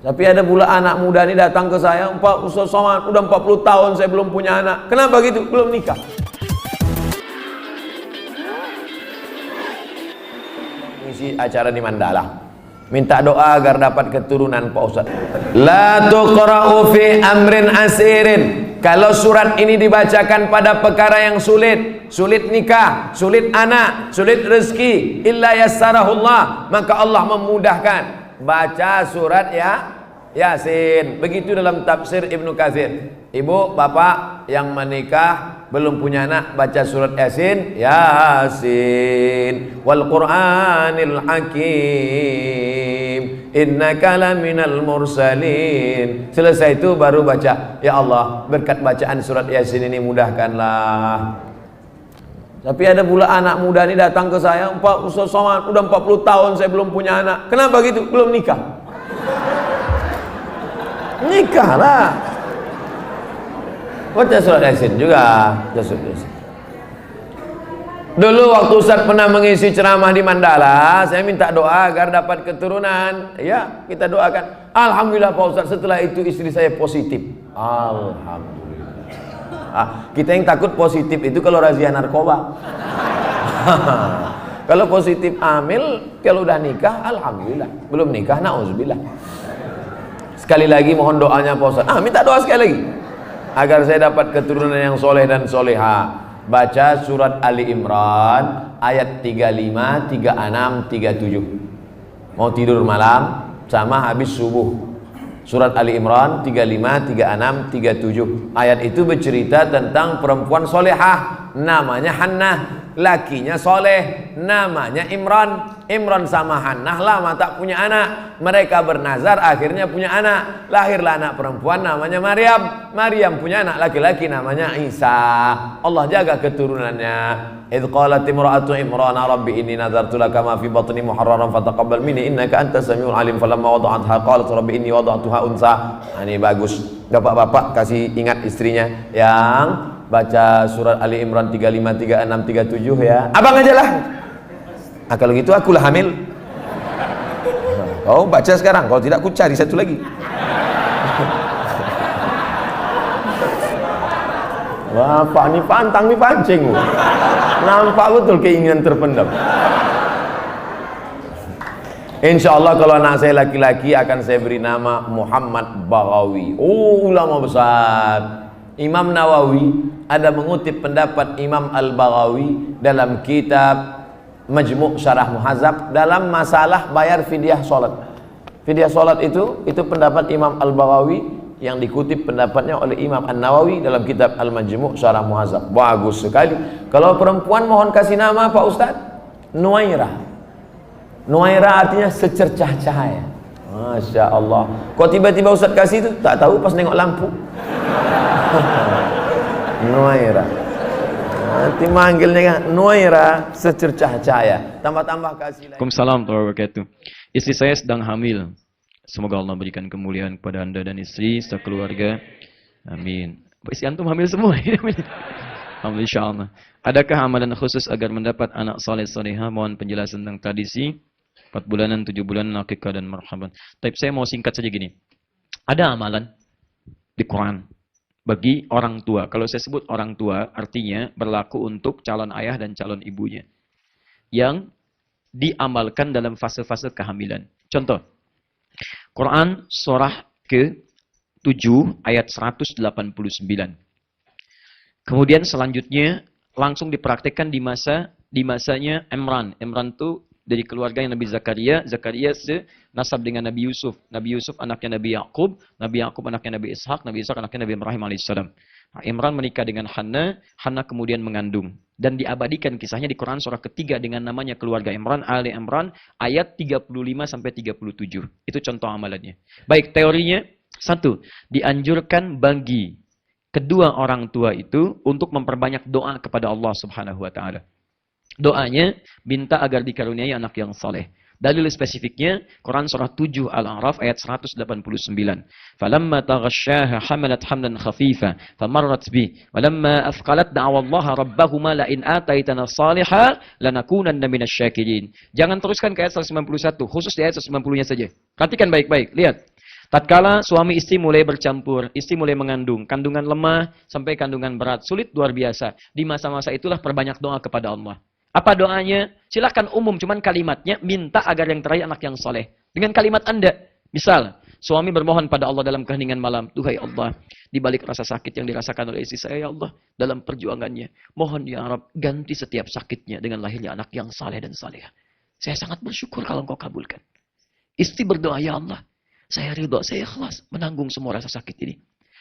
Tapi ada pula anak muda ini datang ke saya, Pak Ustaz Somad, udah 40 tahun saya belum punya anak. Kenapa gitu? Belum nikah. Ngisi acara di Mandala, minta doa agar dapat keturunan Pak Ustaz. La tuqra'u fi amrin asirin. Kalau surat ini dibacakan pada perkara yang sulit, sulit nikah, sulit anak, sulit rezeki, illa yassarahullah, maka Allah memudahkan. Baca surat Yasin. Begitu dalam tafsir Ibnu Katsir. Ibu, bapak yang menikah belum punya anak, baca surat Yasin. Yasin wal Qur'anil Hakim, innaka laminal mursalin. Selesai itu baru baca, ya Allah, berkat bacaan surat Yasin ini mudahkanlah. Tapi ada pula anak muda ini datang ke saya, Pak Ustaz Somad, udah 40 tahun saya belum punya anak. Kenapa gitu? Belum nikah. Nikahlah. Baca surat Yasin juga. Dulu waktu Ustaz pernah mengisi ceramah di Mandala, saya minta doa agar dapat keturunan. Ya, kita doakan. Alhamdulillah Pak Ustaz, setelah itu istri saya positif. Alhamdulillah. Kita yang takut positif itu kalau razia narkoba. Kalau positif hamil, kalau udah nikah, alhamdulillah. Belum nikah, na'udzubillah. Sekali lagi mohon doanya Pak Ustaz. Minta doa sekali lagi agar saya dapat keturunan yang soleh dan soleha. Baca surat Ali Imran ayat 35, 36, 37. Mau tidur malam sama habis subuh. Surat Ali Imran 35, 36, 37. Ayat itu bercerita tentang perempuan solehah, namanya Hannah. Lakinya soleh, namanya Imran. Imran sama Hannah lama tak punya anak. Mereka bernazar, akhirnya punya anak. Lahirlah anak perempuan namanya Maryam. Maryam punya anak laki-laki namanya Isa. Allah jaga keturunannya. Idh qalat imra'atu Imran rabbi inni nadartu laka ma fi batni muharraran fataqabbal minni innaka antas samiul alim. Falamma wada'atha qalat rabbi inni wada'tuha unsa. Ini bagus. Bapak-bapak kasih ingat istrinya yang baca surat Ali Imran 35, 36, 37 ya. Abang aja lah. Kalau gitu akulah hamil. Kau baca sekarang, kalau tidak aku cari satu lagi. Bapak ini pantang nih pancing. Nampak betul keinginan terpendam. Insya Allah kalau anak saya laki-laki akan saya beri nama Muhammad Baghawi. Ulama besar. Imam Nawawi ada mengutip pendapat Imam Al-Baghawi dalam kitab Majmu' Syarah Muhadzab dalam masalah bayar fidyah salat. Fidyah salat itu pendapat Imam Al-Baghawi yang dikutip pendapatnya oleh Imam An-Nawawi dalam kitab Al-Majmu' Syarah Muhadzab. Bagus sekali. Kalau perempuan mohon kasih nama Pak Ustaz, Nuairah. Nuairah artinya secercah cahaya. Masya Allah. Kok tiba-tiba Ustaz kasih itu? Tak tahu pas nengok lampu. Nuairah. Nanti manggilnya kan Nuairah secercah cahaya. Tambah-tambah kasih lagi. Waalaikumsalam warahmatullahi wabarakatuh. Istri saya sedang hamil. Semoga Allah berikan kemuliaan kepada anda dan istri serta keluarga. Amin. Istri antum hamil semua. Alhamdulillah, insyaallah. Adakah amalan khusus agar mendapat anak saleh salehah? Mohon penjelasan tentang tradisi 4 bulanan, 7 bulanan, akikah dan marhaban. Tapi saya mau singkat saja gini. Ada amalan di Quran bagi orang tua. Kalau saya sebut orang tua, artinya berlaku untuk calon ayah dan calon ibunya. Yang diamalkan dalam fase-fase kehamilan. Contoh. Quran surah ke-7 ayat 189. Kemudian selanjutnya langsung dipraktekkan di masanya Imran. Imran itu dari keluarga Nabi Zakaria. Zakaria senasab dengan Nabi Yusuf. Nabi Yusuf anaknya Nabi Yaqub. Nabi Yaqub anaknya Nabi Ishaq. Nabi Ishaq anaknya Nabi Ibrahim alaihissalam. Imran menikah dengan Hannah. Hannah kemudian mengandung. Dan diabadikan kisahnya di Quran surah ketiga dengan namanya keluarga Imran, Ali Imran, ayat 35-37. Itu contoh amalannya. Baik, teorinya. 1. Dianjurkan bagi kedua orang tua itu untuk memperbanyak doa kepada Allah Subhanahu wa taala. Doanya minta agar dikaruniai anak yang saleh. Dalil spesifiknya Quran surah 7 Al-A'raf ayat 189. Falamma taghasyaha hamalat hamlan khafifa famarrat bi walamma athqalat da'wa Allah rabbahuma la in ataitana salihah lanakunanna minasy syakirin. Jangan teruskan ke ayat 191, khusus di ayat 190-nya saja. Perhatikan baik-baik, lihat. Tatkala suami istri mulai bercampur, istri mulai mengandung, kandungan lemah sampai kandungan berat, sulit luar biasa. Di masa-masa itulah perbanyak doa kepada Allah. Apa doanya? Silakan umum, cuman kalimatnya minta agar yang terakhir anak yang soleh. Dengan kalimat Anda, misal suami bermohon pada Allah dalam keheningan malam, Duhai Allah, di balik rasa sakit yang dirasakan oleh istri saya, ya Allah, dalam perjuangannya, mohon ya Rabb, ganti setiap sakitnya dengan lahirnya anak yang saleh dan salehah. Saya sangat bersyukur kalau Engkau kabulkan. Istri berdoa, ya Allah, saya ridho, saya ikhlas menanggung semua rasa sakit ini.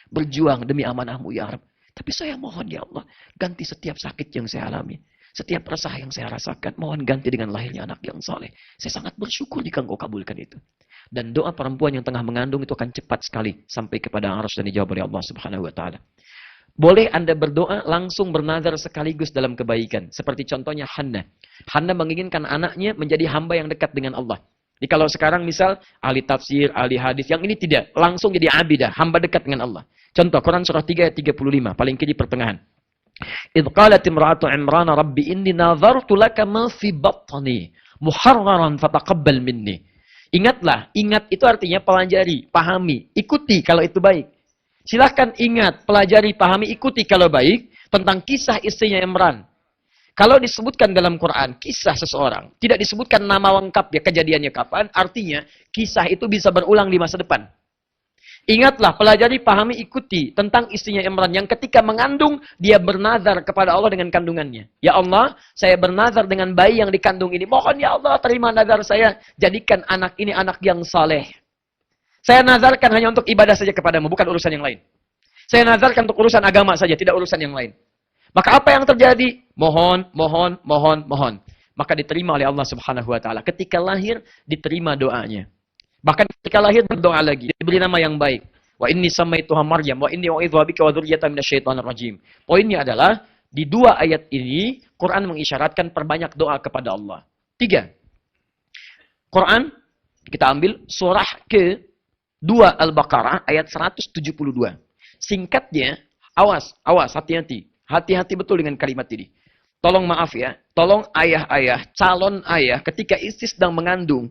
Berjuang demi amanah-Mu ya Rabb. Tapi saya mohon ya Allah, ganti setiap sakit yang saya alami. Setiap resah yang saya rasakan, mohon ganti dengan lahirnya anak yang saleh. Saya sangat bersyukur jika Engkau kabulkan itu. Dan doa perempuan yang tengah mengandung itu akan cepat sekali sampai kepada arsy dan dijawab oleh Allah Subhanahu wa taala. Boleh Anda berdoa langsung bernazar sekaligus dalam kebaikan. Seperti contohnya Hannah. Hannah menginginkan anaknya menjadi hamba yang dekat dengan Allah. Jadi kalau sekarang misal ahli tafsir, ahli hadis, yang ini tidak. Langsung jadi abidah, hamba dekat dengan Allah. Contoh Quran surah 3 ayat 35, paling kiri pertengahan. Idh qalat imra'atu Imran rabbi inni nazartu laka ma fi batni muharraran fataqabbal minni. Ingatlah, ingat itu artinya pelajari, pahami, ikuti kalau itu baik. Silahkan ingat, pelajari, pahami, ikuti kalau baik tentang kisah istrinya Imran. Kalau disebutkan dalam Quran, kisah seseorang, tidak disebutkan nama lengkap ya kejadiannya kapan, artinya kisah itu bisa berulang di masa depan. Ingatlah, pelajari, pahami, ikuti tentang istrinya Imran yang ketika mengandung, dia bernazar kepada Allah dengan kandungannya. Ya Allah, saya bernazar dengan bayi yang dikandung ini. Mohon ya Allah, terima nazar saya. Jadikan anak ini anak yang saleh. Saya nazarkan hanya untuk ibadah saja kepadamu, bukan urusan yang lain. Saya nazarkan untuk urusan agama saja, tidak urusan yang lain. Maka apa yang terjadi? Mohon. Maka diterima oleh Allah Subhanahu wa taala. Ketika lahir, diterima doanya. Bahkan ketika lahir berdoa lagi, diberi nama yang baik. Wa inni samaituha Maryam wa inni u'idzuha bika wa dzurriyyataha minasyaitonir rajim. Poinnya adalah di dua ayat ini Quran mengisyaratkan perbanyak doa kepada Allah. 3. Quran kita ambil surah ke-2 Al-Baqarah ayat 172. Singkatnya, awas, hati-hati. Hati-hati betul dengan kalimat ini. Tolong maaf ya, tolong ayah-ayah, calon ayah ketika istri sedang mengandung,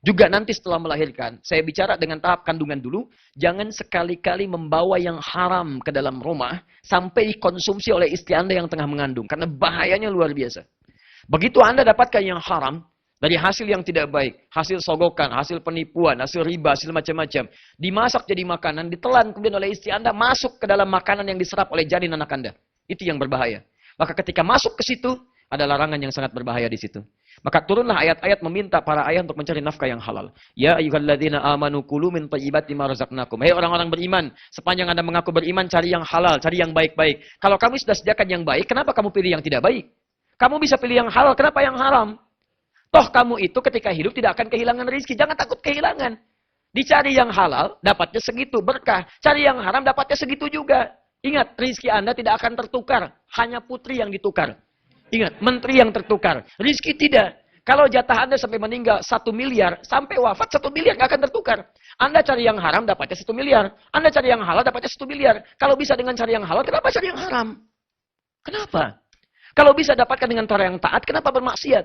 juga nanti setelah melahirkan, saya bicara dengan tahap kandungan dulu, jangan sekali-kali membawa yang haram ke dalam rumah, sampai dikonsumsi oleh istri Anda yang tengah mengandung, karena bahayanya luar biasa. Begitu Anda dapatkan yang haram, dari hasil yang tidak baik, hasil sogokan, hasil penipuan, hasil riba, hasil macam-macam, dimasak jadi makanan, ditelan kemudian oleh istri Anda, masuk ke dalam makanan yang diserap oleh janin anak Anda. Itu yang berbahaya. Maka ketika masuk ke situ, ada larangan yang sangat berbahaya di situ. Maka turunlah ayat-ayat meminta para ayah untuk mencari nafkah yang halal. Ya ayyuhalladzina amanu kulu min thayyibati ma razaqnakum. Hei orang-orang beriman, sepanjang Anda mengaku beriman, cari yang halal, cari yang baik-baik. Kalau kamu sudah sediakan yang baik, kenapa kamu pilih yang tidak baik? Kamu bisa pilih yang halal, kenapa yang haram? Toh kamu itu ketika hidup tidak akan kehilangan rezeki, jangan takut kehilangan. Dicari yang halal, dapatnya segitu berkah. Cari yang haram, dapatnya segitu juga. Ingat, rezeki Anda tidak akan tertukar. Hanya putri yang ditukar. Ingat, menteri yang tertukar. Rezeki tidak. Kalau jatah Anda sampai meninggal 1 miliar, sampai wafat 1 miliar nggak akan tertukar. Anda cari yang haram, dapatnya 1 miliar. Anda cari yang halal, dapatnya 1 miliar. Kalau bisa dengan cari yang halal, kenapa cari yang haram? Kenapa? Kalau bisa dapatkan dengan cara yang taat, kenapa bermaksiat?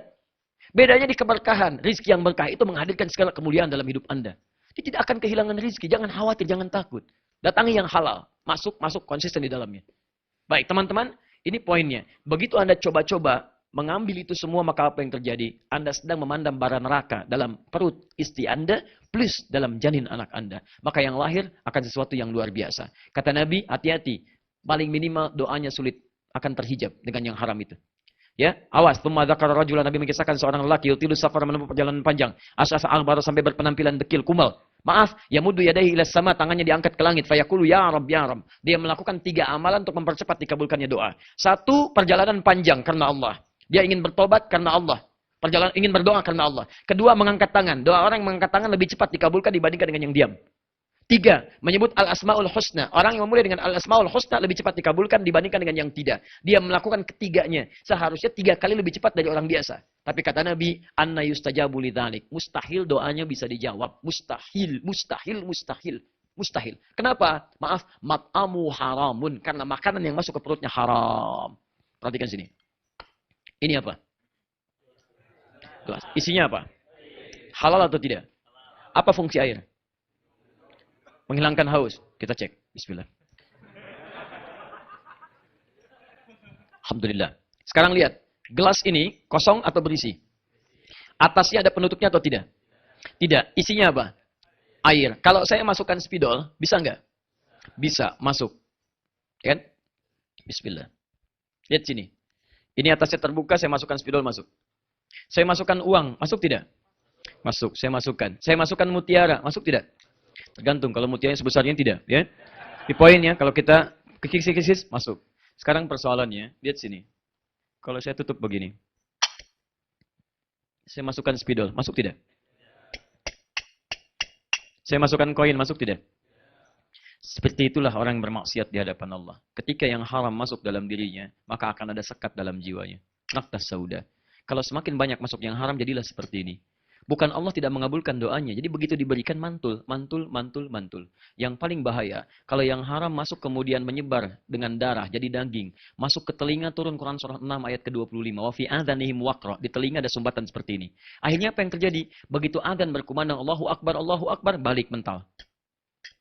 Bedanya di keberkahan. Rezeki yang berkah itu menghadirkan segala kemuliaan dalam hidup Anda. Dia tidak akan kehilangan rezeki. Jangan khawatir, jangan takut. Datangi yang halal. Masuk konsisten di dalamnya. Baik, teman-teman, ini poinnya. Begitu Anda coba-coba mengambil itu semua, maka apa yang terjadi? Anda sedang memandang bara neraka dalam perut istri Anda, plus dalam janin anak Anda. Maka yang lahir akan sesuatu yang luar biasa. Kata Nabi, hati-hati. Paling minimal doanya sulit akan terhijab dengan yang haram itu. Ya, awas. Nabi mengisahkan seorang lelaki yutilu safar menempuh perjalanan panjang. Asa-asa baru sampai berpenampilan dekil, kumal. Maaf, yamudu yadaihi ila sama, tangannya diangkat ke langit. Fayaqulu ya Rabb ya Rabb. Dia melakukan 3 amalan untuk mempercepat dikabulkannya doa. 1, perjalanan panjang karena Allah. Dia ingin bertobat karena Allah. Ingin berdoa karena Allah. 2, mengangkat tangan. Doa orang yang mengangkat tangan lebih cepat dikabulkan dibandingkan dengan yang diam. 3, menyebut al-asmaul husna. Orang yang memulai dengan al-asmaul husna lebih cepat dikabulkan dibandingkan dengan yang tidak. Dia melakukan ketiganya. Seharusnya 3 kali lebih cepat dari orang biasa. Tapi kata Nabi, anna yustajabu lidzalik. Mustahil doanya bisa dijawab. Mustahil. Kenapa? Maaf, mat'amu haramun. Karena makanan yang masuk ke perutnya haram. Perhatikan sini. Ini apa? Gelas. Isinya apa? Halal atau tidak? Apa fungsi air? Menghilangkan haus. Kita cek. Bismillah. Alhamdulillah. Sekarang lihat. Gelas ini kosong atau berisi? Atasnya ada penutupnya atau tidak? Tidak. Isinya apa? Air. Kalau saya masukkan spidol, bisa nggak? Bisa. Masuk. Kan? Bismillah. Lihat sini. Ini atasnya terbuka, saya masukkan spidol, masuk. Saya masukkan uang, masuk tidak? Masuk. Saya masukkan. Saya masukkan mutiara, masuk tidak? Tergantung. Kalau mutiaranya sebesarnya tidak. Ya. Di poinnya, kalau kita kikis-kikis, masuk. Sekarang persoalannya, lihat sini. Kalau saya tutup begini. Saya masukkan spidol, masuk tidak? Saya masukkan koin, masuk tidak? Seperti itulah orang yang bermaksiat di hadapan Allah. Ketika yang haram masuk dalam dirinya, maka akan ada sekat dalam jiwanya. Naktas sauda. Kalau semakin banyak masuk yang haram, jadilah seperti ini. Bukan Allah tidak mengabulkan doanya. Jadi begitu diberikan mantul, mantul, mantul, mantul. Yang paling bahaya, kalau yang haram masuk kemudian menyebar dengan darah, jadi daging. Masuk ke telinga, turun Quran surah 6 ayat ke-25. Wa fi adhanihim waqra. Di telinga ada sumbatan seperti ini. Akhirnya apa yang terjadi? Begitu adzan berkumandang Allahu Akbar, balik mental.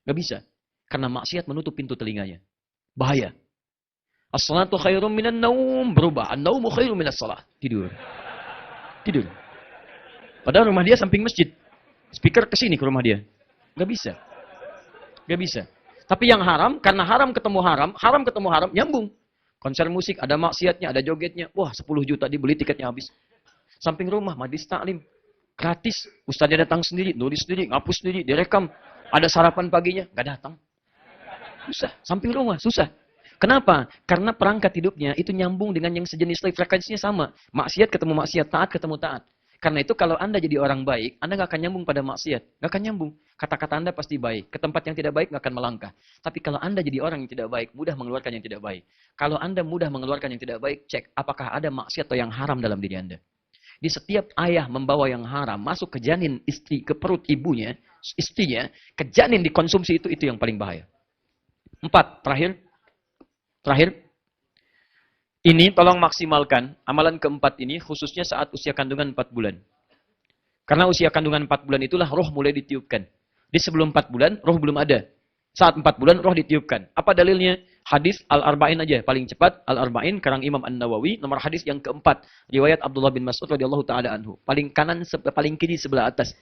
Gak bisa. Karena maksiat menutup pintu telinganya. Bahaya. As-salatu khairum minan naum. Berubah. An-naumu khairum minas salat. Tidur. Tidur. Padahal rumah dia samping masjid. Speaker ke sini ke rumah dia. Gak bisa. Gak bisa. Tapi yang haram, karena haram ketemu haram, nyambung. Konser musik, ada maksiatnya, ada jogetnya. Wah, 10 juta dibeli tiketnya habis. Samping rumah, majlis taklim. Gratis. Ustaznya datang sendiri, nulis sendiri, ngapus sendiri, direkam. Ada sarapan paginya, gak datang. Susah. Samping rumah, susah. Kenapa? Karena perangkat hidupnya itu nyambung dengan yang sejenis frekuensinya sama. Maksiat ketemu maksiat, taat ketemu taat. Karena itu kalau Anda jadi orang baik, Anda nggak akan nyambung pada maksiat. Nggak akan nyambung. Kata-kata Anda pasti baik. Ke tempat yang tidak baik nggak akan melangkah. Tapi kalau Anda jadi orang yang tidak baik, mudah mengeluarkan yang tidak baik. Kalau Anda mudah mengeluarkan yang tidak baik, cek apakah ada maksiat atau yang haram dalam diri Anda. Di setiap ayah membawa yang haram masuk ke janin istri, ke perut ibunya, istrinya, ke janin dikonsumsi itu yang paling bahaya. 4, terakhir. Ini tolong maksimalkan amalan keempat ini khususnya saat usia kandungan 4 bulan. Karena usia kandungan 4 bulan itulah roh mulai ditiupkan. Di sebelum 4 bulan roh belum ada. Saat 4 bulan roh ditiupkan. Apa dalilnya? Hadis Al-Arba'in aja paling cepat. Al-Arba'in karang Imam An-Nawawi nomor hadis yang keempat. Riwayat Abdullah bin Mas'ud radhiyallahu taala anhu. Paling kanan paling kiri sebelah atas.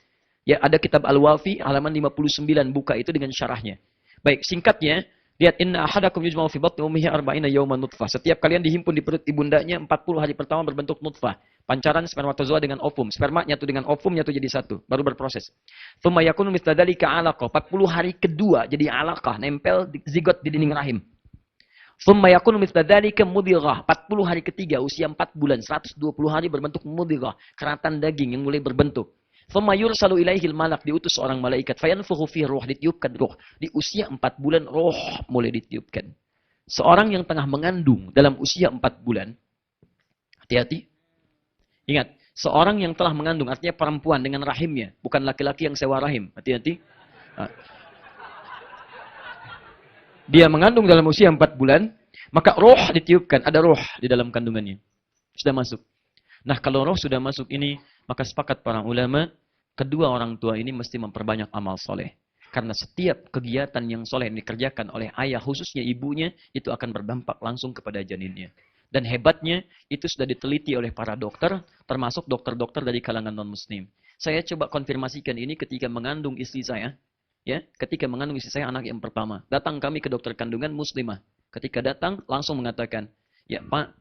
Ya ada kitab Al-Wafi halaman 59 buka itu dengan syarahnya. Baik, singkatnya lihat inna ahadakum yujma'u fi batni ummihi arba'ina yawman nutfah. Setiap kalian dihimpun di perut ibundanya 40 hari pertama berbentuk nutfah. Pancaran spermatozoa dengan ovum. Sperma nyatu dengan ovum nyatu jadi satu, baru berproses. Tsumma yakunu mithla dzalika 'alaqah. 40 hari kedua jadi 'alaqah, nempel di zigot di dinding rahim. Tsumma yakunu mithla dzalika mudghah. 40 hari ketiga usia 4 bulan, 120 hari berbentuk mudghah, keratan daging yang mulai berbentuk. Tsumma yursalu ilaihil malak, diutus seorang malaikat, fayanfukhu fihi ruh, ditiupkan ruh. Di usia 4 bulan roh mulai ditiupkan. Seorang yang tengah mengandung dalam usia 4 bulan, hati-hati. Ingat, seorang yang telah mengandung artinya perempuan dengan rahimnya, bukan laki-laki yang sewa rahim. Hati-hati. Dia mengandung dalam usia 4 bulan, maka roh ditiupkan, ada roh di dalam kandungannya. Sudah masuk. Nah, kalau roh sudah masuk ini, maka sepakat para ulama, kedua orang tua ini mesti memperbanyak amal soleh. Karena setiap kegiatan yang soleh yang dikerjakan oleh ayah, khususnya ibunya, itu akan berdampak langsung kepada janinnya. Dan hebatnya, itu sudah diteliti oleh para dokter, termasuk dokter-dokter dari kalangan non-muslim. Saya coba konfirmasikan ini ketika mengandung istri saya. Ya, ketika mengandung istri saya anak yang pertama. Datang kami ke dokter kandungan muslimah. Ketika datang, langsung mengatakan, ya Pak,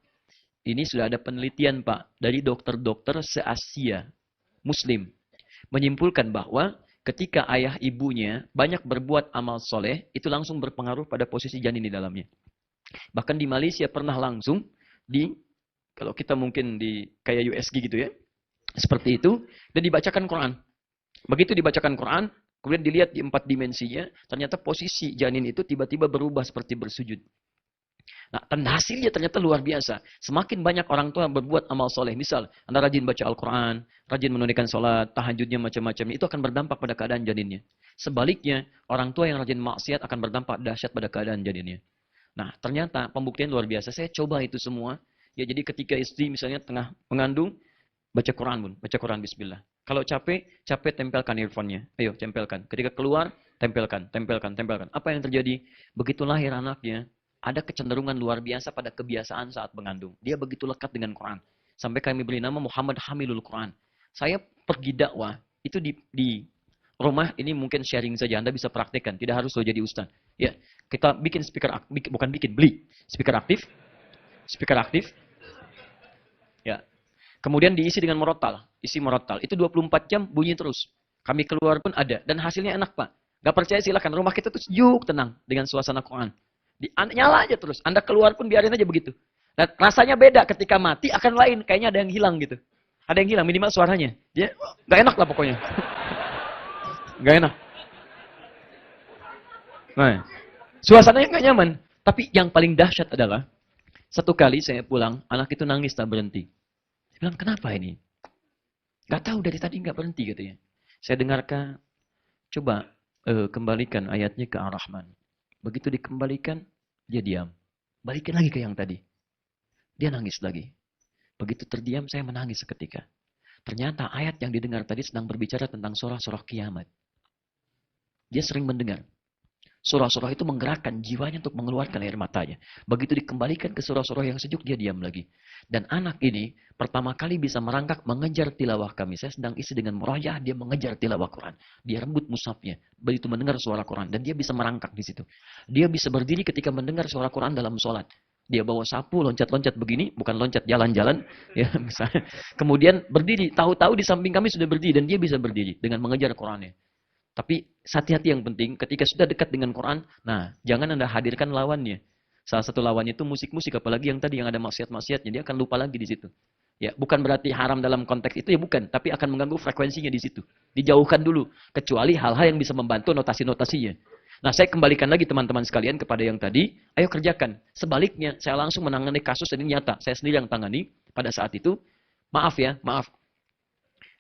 ini sudah ada penelitian Pak, dari dokter-dokter se-Asia Muslim. Menyimpulkan bahwa ketika ayah ibunya banyak berbuat amal soleh, itu langsung berpengaruh pada posisi janin di dalamnya. Bahkan di Malaysia pernah langsung, kalau kita mungkin di kayak USG gitu ya, seperti itu, dan dibacakan Quran. Begitu dibacakan Quran, kemudian dilihat di 4 dimensinya, ternyata posisi janin itu tiba-tiba berubah seperti bersujud. Nah, dan hasilnya ternyata luar biasa. Semakin banyak orang tua berbuat amal soleh. Misal, Anda rajin baca Al-Quran, rajin menunaikan sholat, tahajudnya macam-macam. Itu akan berdampak pada keadaan janinnya. Sebaliknya, orang tua yang rajin maksiat akan berdampak dahsyat pada keadaan janinnya. Nah, ternyata pembuktian luar biasa. Saya coba itu semua. Ya, jadi ketika istri misalnya tengah mengandung, baca Quran pun. Baca Quran bismillah. Kalau capek tempelkan earphone-nya. Ayo, tempelkan. Ketika keluar, tempelkan, tempelkan, tempelkan. Apa yang terjadi? Begitu lahir anaknya, ada kecenderungan luar biasa pada kebiasaan saat mengandung. Dia begitu lekat dengan Quran. Sampai kami beri nama Muhammad Hamilul Quran. Saya pergi dakwah, itu di rumah, ini mungkin sharing saja, Anda bisa praktekkan. Tidak harus lo jadi ustaz. Ya, kita bikin beli speaker aktif. Speaker aktif. Ya. Kemudian diisi dengan murattal. Isi murattal. Itu 24 jam bunyi terus. Kami keluar pun ada. Dan hasilnya enak, Pak. Gak percaya silakan. Rumah kita tuh sejuk, tenang. Dengan suasana Quran. Nyala aja terus. Anda keluar pun biarin aja begitu. Dan rasanya beda. Ketika mati akan lain. Kayaknya ada yang hilang gitu. Ada yang hilang. Minimal suaranya. Dia gak enak lah pokoknya. Gak enak. Nah, suasananya gak nyaman. Tapi yang paling dahsyat adalah, satu kali saya pulang, anak itu nangis tak berhenti. Saya bilang, kenapa ini? Gak tahu dari tadi gak berhenti katanya. Saya dengarkan, coba kembalikan ayatnya ke Ar-Rahman. Begitu dikembalikan, dia diam. Balikin lagi ke yang tadi. Dia nangis lagi. Begitu terdiam, saya menangis seketika. Ternyata ayat yang didengar tadi sedang berbicara tentang surah-surah kiamat. Dia sering mendengar. Surah-surah itu menggerakkan jiwanya untuk mengeluarkan air matanya. Begitu dikembalikan ke surah-surah yang sejuk, dia diam lagi. Dan anak ini pertama kali bisa merangkak mengejar tilawah kami. Saya sedang isi dengan murajah, dia mengejar tilawah Quran. Dia rembut mushafnya. Begitu mendengar suara Quran. Dan dia bisa merangkak di situ. Dia bisa berdiri ketika mendengar suara Quran dalam sholat. Dia bawa sapu, loncat-loncat begini. Bukan loncat jalan-jalan. Ya, misalnya. Kemudian berdiri. Tahu-tahu di samping kami sudah berdiri. Dan dia bisa berdiri dengan mengejar Qurannya. Tapi hati-hati yang penting, ketika sudah dekat dengan Quran, nah jangan Anda hadirkan lawannya. Salah satu lawannya itu musik-musik, apalagi yang tadi yang ada maksiat-maksiatnya, dia akan lupa lagi di situ. Ya, bukan berarti haram dalam konteks itu ya bukan, tapi akan mengganggu frekuensinya di situ. Dijauhkan dulu, kecuali hal-hal yang bisa membantu notasi-notasinya. Nah, saya kembalikan lagi teman-teman sekalian kepada yang tadi, ayo kerjakan. Sebaliknya, saya langsung menangani kasus ini nyata. Saya sendiri yang tangani pada saat itu. Maaf.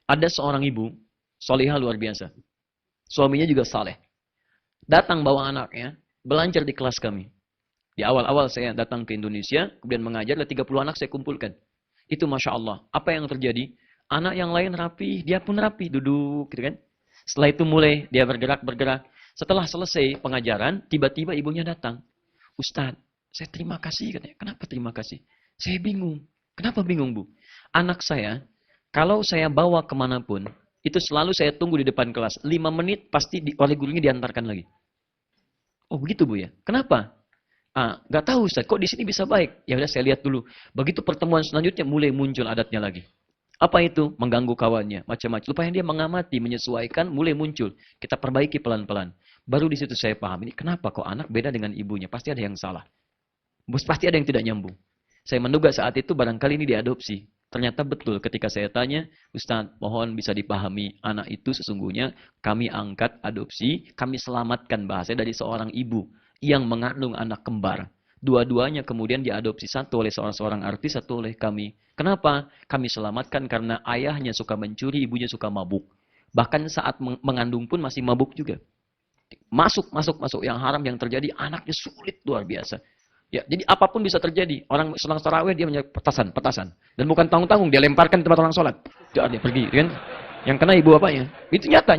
Ada seorang ibu, solihah luar biasa. Suaminya juga saleh. Datang bawa anaknya, belajar di kelas kami. Di awal-awal saya datang ke Indonesia, kemudian mengajar, 30 anak saya kumpulkan. Itu Masya Allah. Apa yang terjadi? Anak yang lain rapi, dia pun rapi, duduk gitu kan. Setelah itu mulai dia bergerak. Setelah selesai pengajaran, tiba-tiba ibunya datang. Ustadz, saya terima kasih katanya. Kenapa terima kasih? Saya bingung. Kenapa bingung, Bu? Anak saya, kalau saya bawa kemanapun, itu selalu saya tunggu di depan kelas. 5 menit pasti oleh gurunya diantarkan lagi. Oh begitu Bu ya? Kenapa? Gak tahu Ustaz, kok di sini bisa baik? Ya udah saya lihat dulu. Begitu pertemuan selanjutnya mulai muncul adatnya lagi. Apa itu? Mengganggu kawannya, macam-macam. Supaya dia mengamati, menyesuaikan, mulai muncul. Kita perbaiki pelan-pelan. Baru di situ saya paham, ini kenapa kok anak beda dengan ibunya? Pasti ada yang salah. Pasti ada yang tidak nyambung. Saya menduga saat itu barangkali ini diadopsi. Ternyata betul ketika saya tanya, Ustaz, mohon bisa dipahami, anak itu sesungguhnya kami angkat adopsi, kami selamatkan bahasa dari seorang ibu yang mengandung anak kembar. Dua-duanya kemudian diadopsi, satu oleh seorang artis, satu oleh kami. Kenapa? Kami selamatkan karena ayahnya suka mencuri, ibunya suka mabuk. Bahkan saat mengandung pun masih mabuk juga. Masuk yang haram yang terjadi, anaknya sulit luar biasa. Ya, jadi apapun bisa terjadi. Orang selang tarawih dia punya petasan. Dan bukan tanggung-tanggung, dia lemparkan tempat orang sholat. Dia pergi, kan? Yang kena ibu bapaknya. Itu nyata.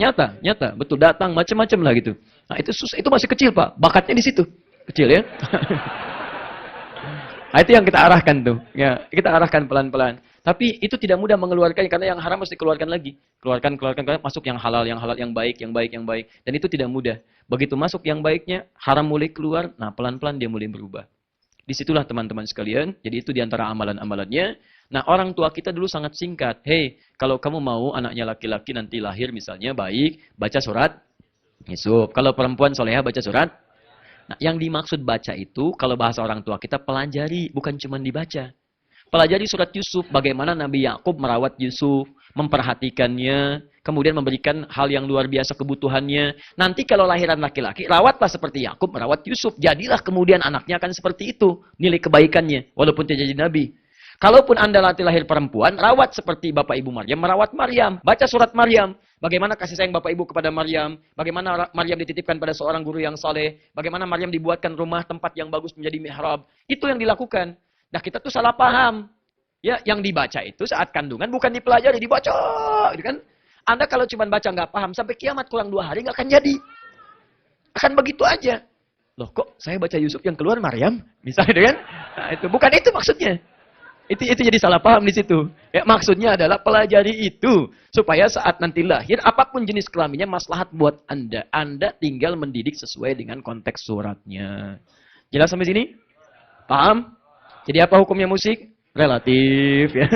Betul, datang, macam-macam lah gitu. Nah, itu susah, itu masih kecil Pak. Bakatnya di situ. Kecil ya. Nah, itu yang kita arahkan tuh. Ya, kita arahkan pelan-pelan. Tapi itu tidak mudah mengeluarkannya, karena yang haram mesti keluarkan lagi. Keluarkan, masuk yang halal, yang baik. Dan itu tidak mudah. Begitu masuk yang baiknya, haram mulai keluar, nah pelan-pelan dia mulai berubah. Disitulah teman-teman sekalian, jadi itu diantara amalan-amalannya. Nah, orang tua kita dulu sangat singkat. Hei, kalau kamu mau anaknya laki-laki nanti lahir misalnya baik, baca surat Yusuf. Kalau perempuan soleha baca surat. Nah, yang dimaksud baca itu, kalau bahasa orang tua kita pelajari, bukan cuma dibaca. Pelajari surat Yusuf, bagaimana Nabi Yakub merawat Yusuf, memperhatikannya, kemudian memberikan hal yang luar biasa kebutuhannya. Nanti kalau lahiran laki-laki, rawatlah seperti Yakub merawat Yusuf. Jadilah kemudian anaknya akan seperti itu, nilai kebaikannya, walaupun tidak jadi Nabi. Kalaupun Anda nanti lahir perempuan, rawat seperti Bapak Ibu Maryam, merawat Maryam. Baca surat Maryam. Bagaimana kasih sayang Bapak Ibu kepada Maryam. Bagaimana Maryam dititipkan pada seorang guru yang saleh. Bagaimana Maryam dibuatkan rumah tempat yang bagus menjadi mihrab. Itu yang dilakukan. Nah, kita tuh salah paham. Ya, yang dibaca itu saat kandungan bukan dipelajari, dibaca. Gitu kan? Anda kalau cuma baca nggak paham, sampai kiamat kurang 2 hari nggak akan jadi. Akan begitu aja. Loh kok saya baca Yusuf yang keluar Maryam? Misalnya kan? Nah, itu bukan itu maksudnya. Itu jadi salah paham di situ. Ya, maksudnya adalah pelajari itu supaya saat nanti lahir apapun jenis kelaminnya maslahat buat Anda. Anda tinggal mendidik sesuai dengan konteks suratnya. Jelas sampai sini? Paham? Jadi apa hukumnya musik? Relatif ya.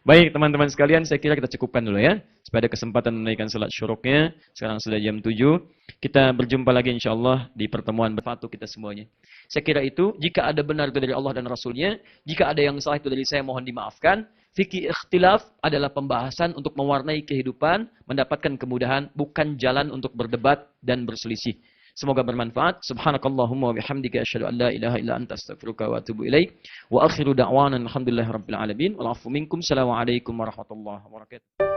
Baik teman-teman sekalian, saya kira kita cukupkan dulu ya. Supaya ada kesempatan menaikkan salat syuruknya. Sekarang sudah jam 7. Kita berjumpa lagi insyaAllah di pertemuan berfatu kita semuanya. Saya kira itu, jika ada benar itu dari Allah dan Rasulnya, jika ada yang salah itu dari saya, mohon dimaafkan. Fikih ikhtilaf adalah pembahasan untuk mewarnai kehidupan, mendapatkan kemudahan, bukan jalan untuk berdebat dan berselisih. Semoga bermanfaat. Subhanakallahumma wa bihamdika asyhadu an la ilaha illa anta astaghfiruka wa atubu ilaik. Wa akhiru da'wana alhamdulillahirabbil alamin. Wal 'afwu minkum. Assalamualaikum warahmatullahi wabarakatuh.